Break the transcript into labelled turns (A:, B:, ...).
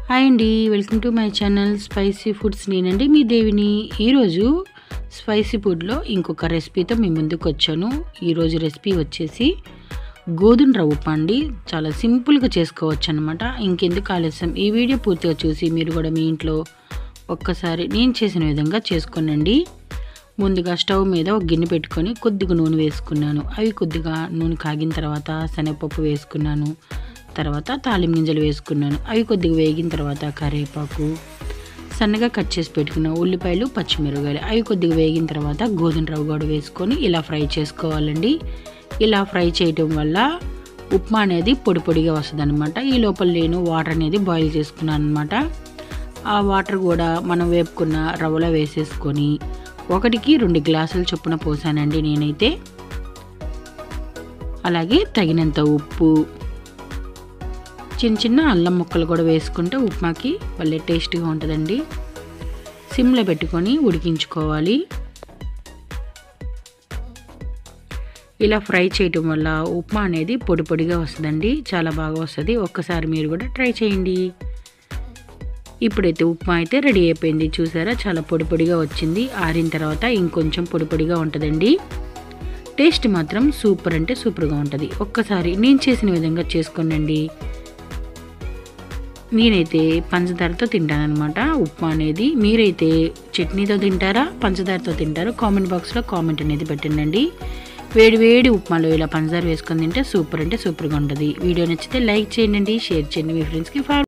A: Hi అండి, welcome to my channel spicy foods. నేనండి మీ దేవిని. ఈరోజు స్పైసీ ఫుడ్లో ఇంకొక రెసిపీతో మీ ముందుకు వచ్చాను. ఈరోజు రెసిపీ వచ్చేసి గోధుమ రవ్వ ఉప్మా అండి. చాలా సింపుల్గా చేసుకోవచ్చు అనమాట. ఇంకెందుకు ఆలస్యం, ఈ వీడియో పూర్తిగా చూసి మీరు కూడా మీ ఇంట్లో ఒక్కసారి నేను చేసిన విధంగా చేసుకోనండి. ముందుగా స్టవ్ మీద ఒక గిన్నె పెట్టుకొని కొద్దిగా నూనె వేసుకున్నాను. అవి కొద్దిగా నూనె కాగిన తర్వాత శనగపప్పు వేసుకున్నాను. తర్వాత తాలింపు గింజలు వేసుకున్నాను. అవి కొద్దిగా వేగిన తర్వాత కరివేపాకు, సన్నగా కట్ చేసి పెట్టుకున్న ఉల్లిపాయలు, పచ్చిమిరపకాయలు అవి కొద్దిగా వేగిన తర్వాత గోధుమ రవ్వ కూడా వేసుకొని ఇలా ఫ్రై చేసుకోవాలండి. ఇలా ఫ్రై చేయటం వల్ల ఉప్మా అనేది పొడి పొడిగా వస్తుంది అనమాట. ఈ లోపల నేను వాటర్ అనేది బాయిల్ చేసుకున్నాను అనమాట. ఆ వాటర్ కూడా మనం వేపుకున్న రవ్వలో వేసేసుకొని 1-2 గ్లాసులు చొప్పున పోసానండి నేనైతే. అలాగే తగినంత ఉప్పు, చిన్న చిన్న అల్లం ముక్కలు కూడా వేసుకుంటే ఉప్మాకి భలే టేస్ట్గా ఉంటుందండి. సిమ్లో పెట్టుకొని ఉడికించుకోవాలి. ఇలా ఫ్రై చేయటం వల్ల ఉప్మా అనేది పొడి పొడిగా వస్తుందండి. చాలా బాగా వస్తుంది. ఒక్కసారి మీరు కూడా ట్రై చేయండి. ఇప్పుడైతే ఉప్మా అయితే రెడీ అయిపోయింది. చూసారా, చాలా పొడి పొడిగా వచ్చింది. ఆరిన తర్వాత ఇంకొంచెం పొడి పొడిగా ఉంటుందండి. టేస్ట్ మాత్రం సూపర్ అంటే సూపర్గా ఉంటుంది. ఒక్కసారి నేను చేసిన విధంగా చేసుకోండి. నేనైతే పంచదారతో తింటానన్నమాట ఉప్మా అనేది. మీరైతే చట్నీతో తింటారా, పంచదారతో తింటారా? కామెంట్ బాక్స్లో కామెంట్ అనేది పెట్టండి. వేడి వేడి ఉప్మాలో ఇలా పంచదార వేసుకొని తింటే సూపర్ అంటే సూపర్గా ఉంటుంది. వీడియో నచ్చితే లైక్ చేయండి, షేర్ చేయండి, మీ ఫ్రెండ్స్కి